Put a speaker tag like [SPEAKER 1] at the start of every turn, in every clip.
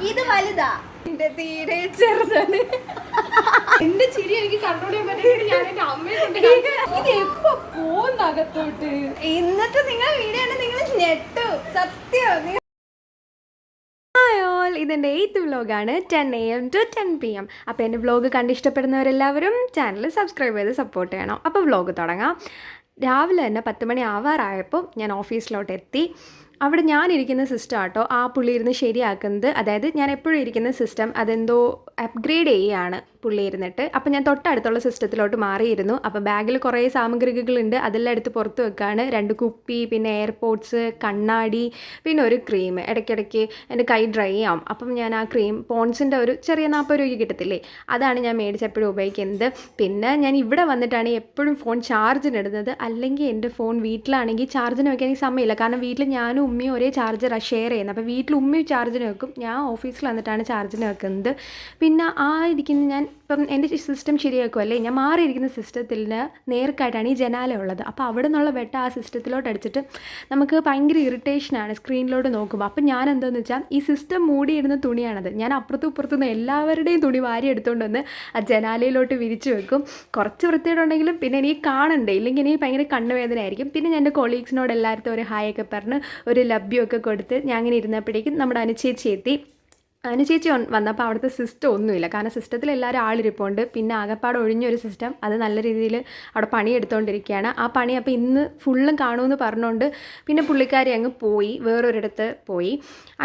[SPEAKER 1] ഇത് വലുതാ, എന്റെ തീരെ ചെറുതാണ്.
[SPEAKER 2] എന്റെ ചിരി എനിക്ക് കൺട്രോൾ ചെയ്യാൻ പറ്റില്ല. ഞാൻ എന്റെ അമ്മയെ കൊണ്ട് ഇത് എപ്പോ പോകുന്നകത്തോട്ട്.
[SPEAKER 1] ഇന്നത്തെ നിങ്ങൾ വീഡിയോ ആണ്, നിങ്ങൾ ഞെട്ടു സത്യം.
[SPEAKER 2] ഇതെൻ്റെ 8th വ്ലോഗാണ്, 10 AM to 10 PM. അപ്പോൾ എൻ്റെ വ്ലോഗ് കണ്ടിഷ്ടപ്പെടുന്നവരെല്ലാവരും ചാനൽ സബ്സ്ക്രൈബ് ചെയ്ത് സപ്പോർട്ട് ചെയ്യണം. അപ്പോൾ വ്ലോഗ് തുടങ്ങാം. രാവിലെ തന്നെ 10 മണി ആവാറായപ്പോൾ ഞാൻ ഓഫീസിലോട്ട് എത്തി. അവിടെ ഞാനിരിക്കുന്ന സിസ്റ്റം ആട്ടോ ആ പുള്ളി ഇരുന്ന് ശരിയാക്കുന്നത്. അതായത് ഞാൻ എപ്പോഴും ഇരിക്കുന്ന സിസ്റ്റം അതെന്തോ അപ്ഗ്രേഡ് ചെയ്യുകയാണ് പുള്ളി ഇരുന്നിട്ട്. അപ്പോൾ ഞാൻ തൊട്ടടുത്തുള്ള സിസ്റ്റത്തിലോട്ട് മാറിയിരുന്നു. അപ്പോൾ ബാഗിൽ കുറേ സാമഗ്രികളുണ്ട്, അതെല്ലാം എടുത്ത് പുറത്ത് വെക്കുകയാണ്. 2 കുപ്പി, പിന്നെ എയർപോഡ്സ്, കണ്ണാടി, പിന്നെ ഒരു ക്രീം. ഇടയ്ക്കിടയ്ക്ക് എൻ്റെ കൈ ഡ്രൈ ആവും. അപ്പം ഞാൻ ആ ക്രീം പോൺസിൻ്റെ ഒരു ചെറിയ 40 രൂപയ്ക്ക് കിട്ടത്തില്ലേ, അതാണ് ഞാൻ മേടിച്ചെപ്പോഴും ഉപയോഗിക്കുന്നത്. പിന്നെ ഞാൻ ഇവിടെ വന്നിട്ടാണ് എപ്പോഴും ഫോൺ ചാർജിനിടുന്നത്. അല്ലെങ്കിൽ എൻ്റെ ഫോൺ വീട്ടിലാണെങ്കിൽ ചാർജിന് വെക്കാൻ എനിക്ക് സമയമില്ല. കാരണം വീട്ടിൽ ഞാനും ഉമ്മയും ഒരേ ചാർജറാണ് ഷെയർ ചെയ്യുന്നത്. അപ്പോൾ വീട്ടിൽ ഉമ്മയും ചാർജിന് വെക്കും, ഞാൻ ഓഫീസിൽ വന്നിട്ടാണ് ചാർജിന് വെക്കുന്നത്. പിന്നെ ആ ഇരിക്കുന്ന ഞാൻ ഇപ്പം എൻ്റെ സിസ്റ്റം ശരിയാക്കുമല്ലേ, ഞാൻ മാറിയിരിക്കുന്ന സിസ്റ്റത്തിന് നേർക്കായിട്ടാണ് ഈ ജനാല ഉള്ളത്. അപ്പോൾ അവിടെ നിന്നുള്ള വെട്ടം ആ സിസ്റ്റത്തിലോട്ട് അടിച്ചിട്ട് നമുക്ക് ഭയങ്കര ഇറിറ്റേഷനാണ് സ്ക്രീനിലോട്ട് നോക്കുമ്പോൾ. അപ്പം ഞാൻ എന്താണെന്ന് വെച്ചാൽ ഈ സിസ്റ്റം മൂടിയിടുന്ന തുണിയാണത്. ഞാൻ അപ്പുറത്തും ഇപ്പുറത്തുനിന്ന് എല്ലാവരുടെയും തുണി വാരി എടുത്തുകൊണ്ട് വന്ന് ആ ജനാലയിലോട്ട് വിരിച്ച് വെക്കും. കുറച്ച് വൃത്തിയോടുണ്ടെങ്കിലും പിന്നെ എനിക്ക് കാണണ്ടേ, ഇല്ലെങ്കിൽ എനിക്ക് ഭയങ്കര കണ്ണുവേദന ആയിരിക്കും. പിന്നെ ഞാൻ എൻ്റെ കൊളീഗ്സിനോട് എല്ലായിടത്തും ഒരു ഹായ് ഒക്കെ പറഞ്ഞ് ഒരു ലഭ്യമൊക്കെ കൊടുത്ത് ഞാൻ അങ്ങനെ ഇരുന്നപ്പോഴേക്കും നമ്മുടെ അനുചേച്ചി എത്തി. അനുചേച്ചി വന്നപ്പോൾ അവിടുത്തെ സിസ്റ്റം ഒന്നുമില്ല. കാരണം സിസ്റ്റത്തിൽ എല്ലാവരും ആളിരിപ്പുണ്ട്. പിന്നെ ആകെപ്പാട് ഒഴിഞ്ഞൊരു സിസ്റ്റം, അത് നല്ല രീതിയിൽ അവിടെ പണിയെടുത്തുകൊണ്ടിരിക്കുകയാണ്. ആ പണി അപ്പോൾ ഇന്ന് ഫുള്ളും കാണുമെന്ന് പറഞ്ഞുകൊണ്ട് പിന്നെ പുള്ളിക്കാരി അങ്ങ് പോയി, വേറൊരിടത്ത് പോയി.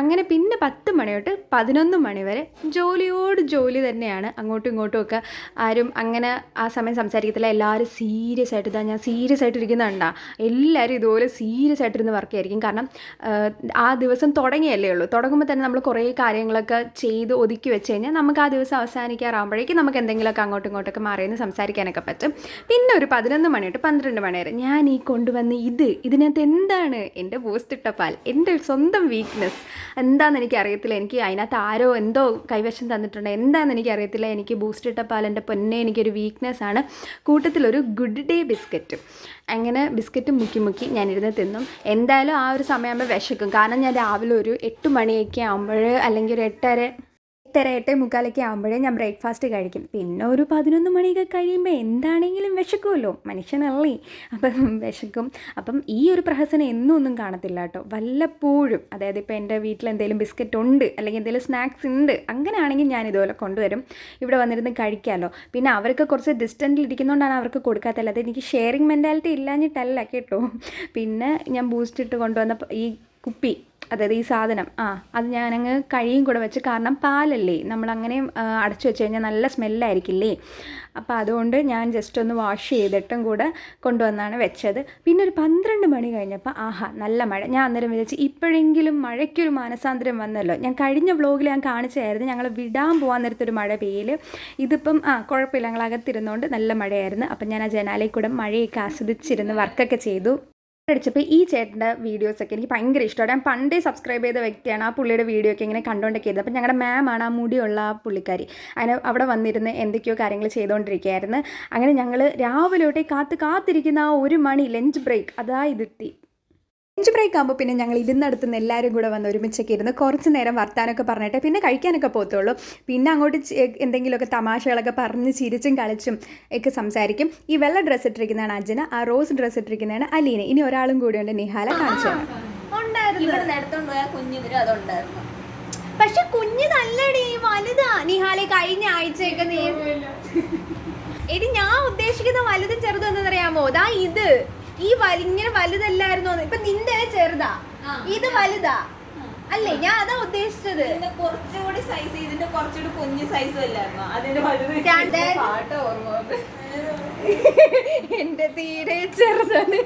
[SPEAKER 2] അങ്ങനെ പിന്നെ 10 മണി തൊട്ട് 11 മണി വരെ ജോലിയോട് ജോലി തന്നെയാണ്. അങ്ങോട്ടും ഇങ്ങോട്ടും ഒക്കെ ആരും അങ്ങനെ ആ സമയം സംസാരിക്കത്തില്ല. എല്ലാവരും സീരിയസ് ആയിട്ട്, ഇതാ ഞാൻ സീരിയസ് ആയിട്ടിരിക്കുന്നുണ്ടാ, എല്ലാവരും ഇതുപോലെ സീരിയസ് ആയിട്ടിരുന്ന് വർക്ക് ആയിരിക്കും. കാരണം ആ ദിവസം തുടങ്ങിയല്ലേ ഉള്ളൂ. തുടങ്ങുമ്പോൾ തന്നെ നമ്മൾ കുറേ കാര്യങ്ങളൊക്കെ ചെയ്ത് ഒതുക്കി വെച്ച് കഴിഞ്ഞാൽ നമുക്ക് ആ ദിവസം അവസാനിക്കാറാകുമ്പോഴേക്കും നമുക്ക് എന്തെങ്കിലുമൊക്കെ അങ്ങോട്ടും ഇങ്ങോട്ടൊക്കെ മാറിയെന്ന് സംസാരിക്കാനൊക്കെ പറ്റും. പിന്നെ ഒരു 11 മണി തൊട്ട് 12 മണി വരെ ഞാൻ ഈ കൊണ്ടുവന്ന് ഇതിനകത്ത് എന്താണ് എൻ്റെ ബൂസ്റ്റ് ഇട്ട പാൽ, എൻ്റെ സ്വന്തം വീക്ക്നെസ് എന്താണെന്ന് എനിക്കറിയത്തില്ല. എനിക്ക് അതിനകത്ത് ആരോ എന്തോ കൈവശം തന്നിട്ടുണ്ട്, എന്താണെന്ന് എനിക്കറിയത്തില്ല. എനിക്ക് ബൂസ്റ്റ് ഇട്ട പാൽ എൻ്റെ പൊന്നെ എനിക്കൊരു വീക്ക്നെസ്സാണ്. കൂട്ടത്തിലൊരു ഗുഡ് ഡേ ബിസ്ക്കറ്റും. അങ്ങനെ ബിസ്ക്കറ്റ് മുക്കി ഞാനിരുന്ന് തിന്നും. എന്തായാലും ആ ഒരു സമയമാകുമ്പോൾ വിശക്കും. കാരണം ഞാൻ രാവിലെ ഒരു 8 മണിയൊക്കെ ആകുമ്പോൾ, അല്ലെങ്കിൽ ഒരു 8:30 ആകുമ്പോഴേ ഞാൻ ബ്രേക്ക്ഫാസ്റ്റ് കഴിക്കും. പിന്നെ ഒരു 11 മണിയൊക്കെ കഴിയുമ്പോൾ എന്താണെങ്കിലും വിശക്കുമല്ലോ, മനുഷ്യനല്ലേ, അപ്പം വിശക്കും. അപ്പം ഈ ഒരു പ്രഹസനം ഒന്നും കാണത്തില്ല കേട്ടോ, വല്ലപ്പോഴും. അതായത് ഇപ്പോൾ എൻ്റെ വീട്ടിൽ എന്തെങ്കിലും ബിസ്ക്കറ്റ് ഉണ്ട്, അല്ലെങ്കിൽ എന്തെങ്കിലും സ്നാക്സ് ഉണ്ട്, അങ്ങനെയാണെങ്കിൽ ഞാൻ ഇതുപോലെ കൊണ്ടുവരും, ഇവിടെ വന്നിരുന്ന് കഴിക്കാമല്ലോ. പിന്നെ അവർക്ക് കുറച്ച് ഡിസ്റ്റൻറ്റിൽ ഇരിക്കുന്നതുകൊണ്ടാണ് അവർക്ക് കൊടുക്കാത്തത്. അത് എനിക്ക് ഷെയറിങ് മെൻറ്റാലിറ്റി ഇല്ലാഞ്ഞിട്ടല്ല കേട്ടോ. പിന്നെ ഞാൻ ബൂസ്റ്റ് ഇട്ട് കൊണ്ടുവന്ന ഈ കുപ്പി, അതായത് ഈ സാധനം അത് ഞാനങ്ങ് കഴിയും കൂടെ വെച്ച്. കാരണം പാലല്ലേ, നമ്മളങ്ങനെ അടച്ചു വെച്ച് കഴിഞ്ഞാൽ നല്ല സ്മെല്ലായിരിക്കില്ലേ. അപ്പോൾ അതുകൊണ്ട് ഞാൻ ജസ്റ്റ് ഒന്ന് വാഷ് ചെയ്തിട്ടും കൂടെ കൊണ്ടുവന്നാണ് വെച്ചത്. പിന്നെ ഒരു 12 മണി കഴിഞ്ഞപ്പോൾ നല്ല മഴ. ഞാൻ അന്നേരം വിചാരിച്ച് ഇപ്പോഴെങ്കിലും മഴയ്ക്കൊരു മാനസാന്തരം വന്നല്ലോ. ഞാൻ കഴിഞ്ഞ വ്ലോഗിൽ ഞാൻ കാണിച്ചായിരുന്നു ഞങ്ങൾ വിടാൻ പോകാൻ നേരത്തൊരു മഴ പെയ്യൽ. ഇതിപ്പം കുഴപ്പമില്ല, ഞങ്ങൾ അകത്തിരുന്നുകൊണ്ട് നല്ല മഴയായിരുന്നു. അപ്പം ഞാൻ ആ ജനാലയിൽ കൂടെ മഴയൊക്കെ ആസ്വദിച്ചിരുന്ന് വർക്കൊക്കെ ചെയ്തു. അടിച്ചപ്പോൾ ഈ ചേട്ടൻ്റെ വീഡിയോസൊക്കെ എനിക്ക് ഭയങ്കര ഇഷ്ടമാണ്. ഞാൻ പണ്ടേ സബ്സ്ക്രൈബ് ചെയ്ത വ്യക്തിയാണ്. ആ പുള്ളിയുടെ വീഡിയോ ഒക്കെ ഇങ്ങനെ കണ്ടുകൊണ്ടൊക്കെ ഇരുന്നത്. അപ്പം ഞങ്ങളുടെ മാമാണ് ആ മുടിയുള്ള ആ പുള്ളിക്കാരി. അതിന് അവിടെ വന്നിരുന്ന് എന്തൊക്കെയോ കാര്യങ്ങൾ ചെയ്തുകൊണ്ടിരിക്കുകയായിരുന്നു. അങ്ങനെ ഞങ്ങൾ രാവിലെ തൊട്ടേ കാത്തിരിക്കുന്ന ആ 1 മണി ലഞ്ച് ബ്രേക്ക് ഇതിട്ടി. ലഞ്ച് ബ്രേക്ക് ആകുമ്പോൾ പിന്നെ ഞങ്ങൾ ഇരുന്നടുത്തുനിന്ന് എല്ലാവരും കൂടെ വന്ന് ഒരുമിച്ചൊക്കെ ഇരുന്ന് കുറച്ച് നേരം വർത്താനൊക്കെ പറഞ്ഞിട്ട് പിന്നെ കഴിക്കാനൊക്കെ പോകത്തുള്ളൂ. പിന്നെ അങ്ങോട്ട് എന്തെങ്കിലുമൊക്കെ തമാശകളൊക്കെ പറഞ്ഞ് ചിരിച്ചും കളിച്ചും ഒക്കെ സംസാരിക്കും. ഈ വെള്ള ഡ്രസ്സ് ഇട്ടിരിക്കുന്നതാണ് അജ്ന, ആ റോസ് ഡ്രസ്സ് ഇട്ടിരിക്കുന്നതാണ് അലീന. ഇനി ഒരാളും കൂടിയുണ്ട്, നിഹാല. കാണിച്ചു
[SPEAKER 1] അതുണ്ടായിരുന്നു. പക്ഷെ കുഞ്ഞ് നല്ലടി, വലുതാ. നിഹാലെ കഴിഞ്ഞ ആഴ്ചയൊക്കെ എടി ഞാൻ ഉദ്ദേശിക്കുന്ന വലുതും ചെറുതും എന്താണെന്നറിയാമോ? ഇത് ഈ ഇങ്ങനെ വലുതല്ലായിരുന്നു. ഇപ്പൊ നിന്റെ ചെറുതാ, ഇത് വലുതാ അല്ലേ? ഞാൻ അതാ ഉദ്ദേശിച്ചത്.
[SPEAKER 3] കുറച്ചുകൂടി സൈസ്, ഇതിന്റെ കുറച്ചുകൂടി കുഞ്ഞു സൈസും അല്ലായിരുന്നോ അതിന്റെ പാട്ട് ഓർമ്മ.
[SPEAKER 1] എന്റെ തീരെ ചെറുതാണ്.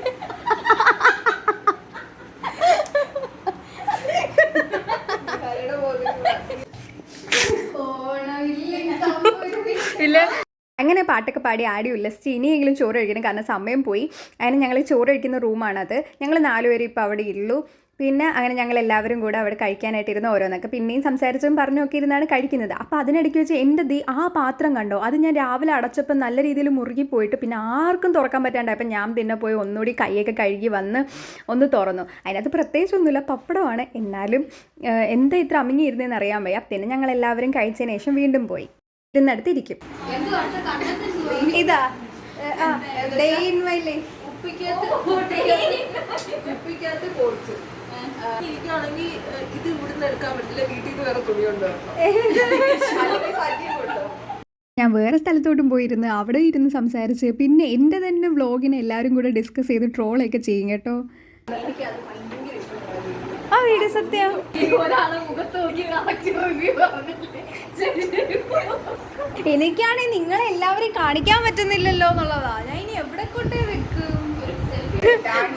[SPEAKER 2] ഇല്ല, അങ്ങനെ പാട്ടൊക്കെ പാടി ആടി ഉല്ലസിച്ച് ഇനിയെങ്കിലും ചോറ് കഴിക്കണം. കാരണം സമയം പോയി. അതിന് ഞങ്ങൾ ചോറ് കഴിക്കുന്ന റൂമാണത്. ഞങ്ങൾ 4 പേര് ഇപ്പോൾ അവിടെ ഉള്ളൂ. പിന്നെ അങ്ങനെ ഞങ്ങൾ എല്ലാവരും കൂടെ അവിടെ കഴിക്കാനായിട്ടിരുന്ന് ഓരോന്നൊക്കെ പിന്നെയും സംസാരിച്ചും പറഞ്ഞൊക്കെ ഇരുന്നാണ് കഴിക്കുന്നത്. അപ്പോൾ അതിനിടയ്ക്ക് വെച്ച് എൻ്റെ ആ പാത്രം കണ്ടോ, അത് ഞാൻ രാവിലെ അടച്ചപ്പോൾ നല്ല രീതിയിൽ മുറുകിപ്പോയിട്ട് പിന്നെ ആർക്കും തുറക്കാൻ പറ്റാണ്ടായി. അപ്പം ഞാൻ പിന്നെ പോയി ഒന്നുകൂടി കൈയൊക്കെ കഴുകി വന്ന് ഒന്ന് തുറന്നു. അതിനകത്ത് പ്രത്യേകിച്ചൊന്നുമില്ല, പപ്പടമാണ്. എന്നാലും എന്താ ഇത്ര അമിങ്ങി ഇരുന്നതെന്ന് അറിയാൻ വയ്യ. പിന്നെ ഞങ്ങൾ എല്ലാവരും കഴിച്ചതിന് ശേഷം വീണ്ടും പോയി ഇരുന്നടുത്തിരിക്കും. ഇതാ ഡേ ഇൻ മൈ ലൈഫ്.
[SPEAKER 3] കുപ്പിക്കകത്ത് പോർച്ച് എനിക്കാണെങ്കിൽ ഇത് ഇവിടുന്ന് എടുക്കാൻ പറ്റില്ല, വീട്ടിൽ നിന്ന് വേറെ തുണി കൊണ്ടുവരണം.
[SPEAKER 2] ഞാൻ വേറെ സ്ഥലത്തോട്ടും പോയിരുന്ന് അവിടെ ഇരുന്ന് സംസാരിച്ച് പിന്നെ എൻ്റെ തന്നെ വ്ളോഗിനെ എല്ലാവരും കൂടെ ഡിസ്കസ് ചെയ്ത് ട്രോളൊക്കെ ചെയ്യും കേട്ടോ. ആ വീഡിയോ സത്യം എനിക്കാണെങ്കിൽ നിങ്ങളെ എല്ലാവരെയും കാണിക്കാൻ പറ്റുന്നില്ലല്ലോ എന്നുള്ളതാ. ഞാൻ ഇനി എവിടെ കൊണ്ടേ വെക്കും?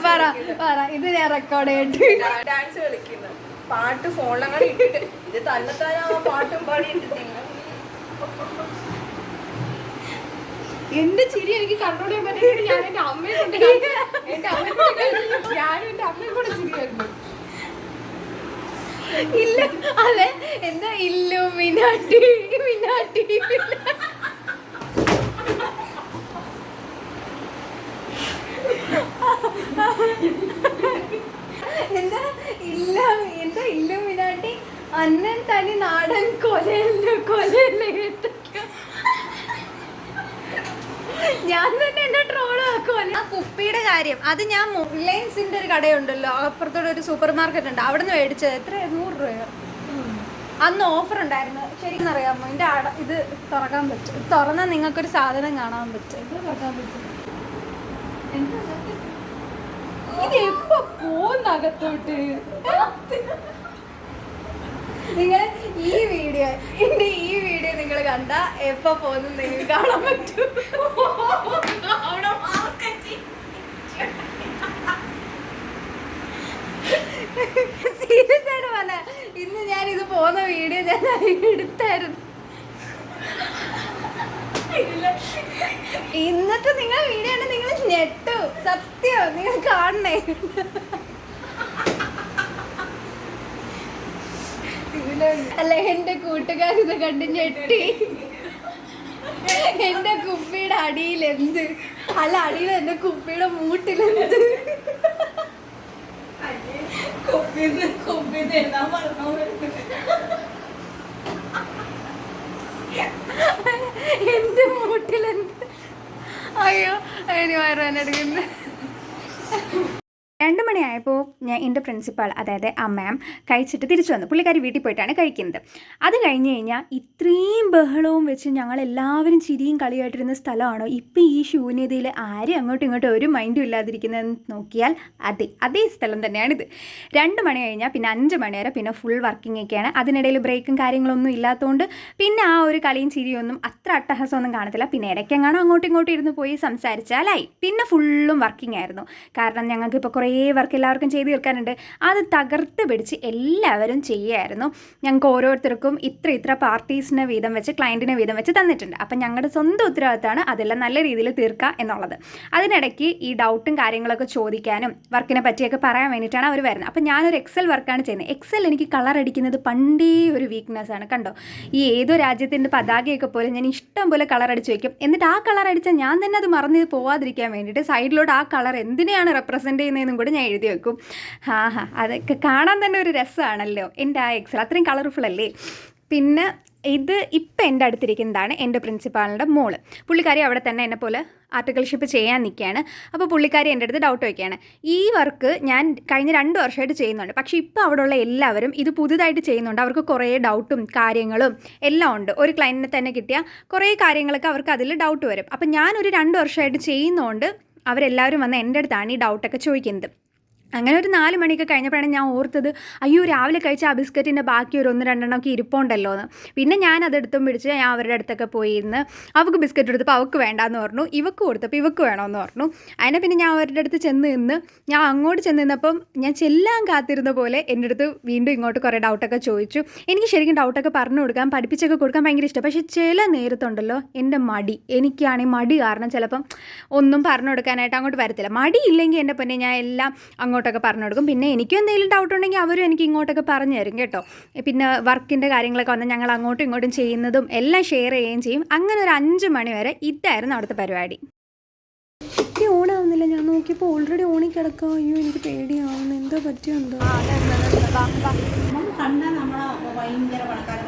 [SPEAKER 2] പറ ഇത് ഞാൻ റെക്കോർഡ് ചെയ്തിട്ട്
[SPEAKER 3] ഡാൻസ് കളിക്കുന്നു, പാട്ട് ഫോണിലങ്ങനെ ഇട്ടിട്ട് ഇത് തന്നെത്താൻ ആ പാട്ടും പാടി ഇട്ടിട്ട്
[SPEAKER 1] എന്റെ ചിരി എനിക്ക് കൺട്രോൾ ചെയ്യാൻ പറ്റില്ല. ഞാൻ എന്റെ അമ്മയെ കൊണ്ട് ഞാനും എന്റെ അമ്മയെ കൂടെ ചിരിയായിരുന്നു. ഇല്ല അതെ എന്താ ഇല്ലുമിനാട്ടി മിനാട്ടി എന്താ ഇല്ല എന്താ ഇല്ലുമിനാട്ടി അന്നൻ തനി നാടൻ കൊലയല്ലേ ഞാൻ തന്നെ എന്റെ ട്രോള് ആക്കുമല്ലോ. ആ കുപ്പിയുടെ കാര്യം അത് ഞാൻ റിലയൻസിന്റെ ഒരു കടയുണ്ടല്ലോ, അപ്പുറത്തോടെ ഒരു സൂപ്പർ മാർക്കറ്റ് ഉണ്ട്, അവിടെ നിന്ന് മേടിച്ചത്. എത്ര 100 രൂപയോ അന്ന് ഓഫർ ഉണ്ടായിരുന്നു. ശരിക്കും അറിയാമോ, ഇതിന്റെ ഇത് തുറക്കാൻ പറ്റും. തുറന്നാൽ നിങ്ങൾക്കൊരു സാധനം കാണാൻ പറ്റും. ഇത് തുറക്കാൻ പറ്റും. ഇത് എപ്പോ പോന്നകത്തോട്ട് നിങ്ങൾ ഈ വീഡിയോ നിങ്ങൾ കണ്ട എപ്പോ പോന്നു നിങ്ങൾക്ക് കാണാൻ പറ്റും. സീരിയസ് ആയിട്ട് പറഞ്ഞ ഇന്ന് ഞാൻ ഇത് പോകുന്ന വീഡിയോ ഞാൻ എടുത്തായിരുന്നു. ഇന്നത്തെ നിങ്ങൾ വീഡിയോ ആണ്, നിങ്ങൾ ഞെട്ടു. സത്യം നിങ്ങൾ കാണണേ. അല്ല എന്റെ കൂട്ടുകാരിത് കണ്ട് ഞെട്ടി. എന്റെ കുപ്പിയുടെ അടിയിലെന്ത്, അല്ല അടിയിൽ എന്റെ കുപ്പിയുടെ മൂട്ടിലെന്ത്. എന്റെ മൂട്ടിലെന്ത്. അയ്യോ അതിന് വയറുവേദന. 2 മണിയായപ്പോൾ ഞാൻ എൻ്റെ പ്രിൻസിപ്പാൾ അതായത് അമ്മയും കഴിച്ചിട്ട് തിരിച്ചു വന്നു. പുള്ളിക്കാരി വീട്ടിൽ പോയിട്ടാണ് കഴിക്കുന്നത്. അത് കഴിഞ്ഞ് കഴിഞ്ഞാൽ ഇത്രയും ബഹളവും വെച്ച് ഞങ്ങളെല്ലാവരും ചിരിയും കളിയായിട്ടിരുന്ന സ്ഥലമാണോ ഇപ്പം ഈ ശൂന്യതയിൽ ആരും അങ്ങോട്ടും ഇങ്ങോട്ടും ഒരു മൈൻഡും ഇല്ലാതിരിക്കുന്നതെന്ന് നോക്കിയാൽ അതേ സ്ഥലം തന്നെയാണിത്. 2 മണി കഴിഞ്ഞാൽ പിന്നെ 5 മണി വരെ പിന്നെ ഫുൾ വർക്കിംഗ് ഒക്കെയാണ്. അതിനിടയിൽ ബ്രേക്കും കാര്യങ്ങളൊന്നും ഇല്ലാത്തതുകൊണ്ട് പിന്നെ ആ ഒരു കളിയും ചിരിയൊന്നും അത്ര അട്ടഹാസമൊന്നും കാണത്തില്ല. പിന്നെ ഇടയ്ക്കെങ്ങാനും അങ്ങോട്ടും ഇങ്ങോട്ടും ഇരുന്ന് പോയി സംസാരിച്ചാലായി. പിന്നെ ഫുള്ളും വർക്കിംഗ് ആയിരുന്നു. കാരണം ഞങ്ങൾക്ക് ഇപ്പോൾ കുറേ വർക്ക് എല്ലാവർക്കും ചെയ്ത് തീർക്കാനുണ്ട്. അത് തകർത്ത് പിടിച്ച് എല്ലാവരും ചെയ്യുമായിരുന്നു. ഞങ്ങൾക്ക് ഓരോരുത്തർക്കും ഇത്ര പാർട്ടീസിന് വീതം വെച്ച് ക്ലയൻറ്റിന് വീതം വെച്ച് തന്നിട്ടുണ്ട്. അപ്പം ഞങ്ങളുടെ സ്വന്തം ഉത്തരവാദിത്തമാണ് അതെല്ലാം നല്ല രീതിയിൽ തീർക്കുക എന്നുള്ളത്. അതിനിടയ്ക്ക് ഈ ഡൗട്ടും കാര്യങ്ങളൊക്കെ ചോദിക്കാനും വർക്കിനെ പറ്റിയൊക്കെ പറയാൻ വേണ്ടിയിട്ടാണ് അവർ വരുന്നത്. അപ്പം ഞാനൊരു എക്സൽ വർക്കാണ് ചെയ്യുന്നത്. എക്സൽ എനിക്ക് കളർ അടിക്കുന്നത് പണ്ടേ ഒരു വീക്ക്നെസ്സാണ്. കണ്ടോ, ഈ ഏതോ രാജ്യത്തിൻ്റെ പതാകയൊക്കെ പോലെ ഞാൻ ഇഷ്ടം പോലെ കളർ അടിച്ച് വയ്ക്കും. എന്നിട്ട് ആ കളർ അടിച്ചാൽ ഞാൻ തന്നെ അത് മറന്ന് പോവാതിരിക്കാൻ വേണ്ടിയിട്ട് സൈഡിലോട്ട് ആ കളർ എന്തിനെയാണ് റെപ്രസെൻറ്റ് ചെയ്യുന്നതെന്നും കൂടെ ഞാൻ എഴുതി വെക്കും. അതൊക്കെ കാണാൻ തന്നെ ഒരു രസമാണല്ലോ എൻ്റെ ആ എക്സൽ. അത്രയും കളർഫുൾ അല്ലേ. പിന്നെ ഇത് ഇപ്പം എൻ്റെ അടുത്തിരിക്കുന്നതാണ് എൻ്റെ പ്രിൻസിപ്പാളിൻ്റെ മോള്. പുള്ളിക്കാരി അവിടെ തന്നെ എന്നെ പോലെ ആർട്ടിക്കൽഷിപ്പ് ചെയ്യാൻ നിൽക്കുകയാണ്. അപ്പോൾ പുള്ളിക്കാരി എൻ്റെ അടുത്ത് ഡൗട്ട് വയ്ക്കുകയാണ്. ഈ വർക്ക് ഞാൻ കഴിഞ്ഞ 2 വർഷമായിട്ട് ചെയ്യുന്നുണ്ട്. പക്ഷേ ഇപ്പോൾ അവിടെയുള്ള എല്ലാവരും ഇത് പുതുതായിട്ട് ചെയ്യുന്നുണ്ട്. അവർക്ക് കുറേ ഡൗട്ടും കാര്യങ്ങളും എല്ലാം ഉണ്ട്. ഒരു ക്ലയൻറ്റിനെ തന്നെ കിട്ടിയാൽ കുറേ കാര്യങ്ങളൊക്കെ അവർക്ക് അതിൽ ഡൗട്ട് വരും. അപ്പം ഞാനൊരു 2 വർഷമായിട്ട് ചെയ്യുന്നതുകൊണ്ട് അവരെല്ലാവരും വന്ന് എൻ്റെ അടുത്താണ് ഈ ഡൗട്ടൊക്കെ ചോദിക്കുന്നത്. അങ്ങനെ ഒരു 4 മണിയൊക്കെ കഴിഞ്ഞപ്പോഴാണ് ഞാൻ ഓർത്തത്, അയ്യോ രാവിലെ കഴിച്ച ആ ബിസ്ക്കറ്റിൻ്റെ ബാക്കി ഒരു 1-2 ഒക്കെ ഇരിപ്പുണ്ടല്ലോ എന്ന്. പിന്നെ ഞാൻ അതെടുത്തും പിടിച്ച് ഞാൻ അവരുടെ അടുത്തൊക്കെ പോയി ഇരുന്ന് അവൾക്ക് ബിസ്ക്കറ്റ് എടുത്തപ്പോൾ അവൾക്ക് വേണ്ടാന്ന് പറഞ്ഞു, ഇവക്ക് കൊടുത്തപ്പോൾ ഇവക്ക് വേണമെന്ന് പറഞ്ഞു. അതിനെ പിന്നെ ഞാൻ അവരുടെ അടുത്ത് ഞാൻ അങ്ങോട്ട് ചെന്ന് നിന്നപ്പം ഞാൻ ചെല്ലാൻ കാത്തിരുന്ന പോലെ എൻ്റെ അടുത്ത് വീണ്ടും ഇങ്ങോട്ട് കുറേ ഡൗട്ടൊക്കെ ചോദിച്ചു. എനിക്ക് ശരിക്കും ഡൗട്ടൊക്കെ പറഞ്ഞു കൊടുക്കാൻ പഠിപ്പിച്ചൊക്കെ കൊടുക്കാൻ ഭയങ്കര ഇഷ്ടം. പക്ഷേ ചില നേരത്തുണ്ടല്ലോ എൻ്റെ എനിക്കാണെങ്കിൽ മടി കാരണം ചിലപ്പം ഒന്നും പറഞ്ഞു കൊടുക്കാനായിട്ട് അങ്ങോട്ട് വരത്തില്ല. മടിയില്ലെങ്കിൽ എൻ്റെ പൊന്നെ ഞാൻ എല്ലാം അങ്ങോട്ടൊക്കെ പറഞ്ഞു കൊടുക്കും. പിന്നെ എനിക്കും എന്തെങ്കിലും ഡൗട്ട് ഉണ്ടെങ്കിൽ അവരും എനിക്ക് ഇങ്ങോട്ടൊക്കെ പറഞ്ഞു തരും കേട്ടോ. പിന്നെ വർക്കിൻ്റെ കാര്യങ്ങളൊക്കെ വന്ന് ഞങ്ങൾ അങ്ങോട്ടും ഇങ്ങോട്ടും ചെയ്യുന്നതും എല്ലാം ഷെയർ ചെയ്യുകയും ചെയ്യും. അങ്ങനെ ഒരു 5 മണി വരെ ഇതായിരുന്നു അവിടുത്തെ പരിപാടി.
[SPEAKER 2] ഓണാവുന്നില്ല, ഞാൻ നോക്കിയപ്പോൾ ഓൾറെഡി ഓണി കിടക്കാം. അയ്യോ എനിക്ക് പേടിയാവുന്നു, എന്തോ പറ്റിയോ എന്തോ.
[SPEAKER 3] കണ്ടാൽ നമ്മളെ ഭയങ്കര പണക്കാരെ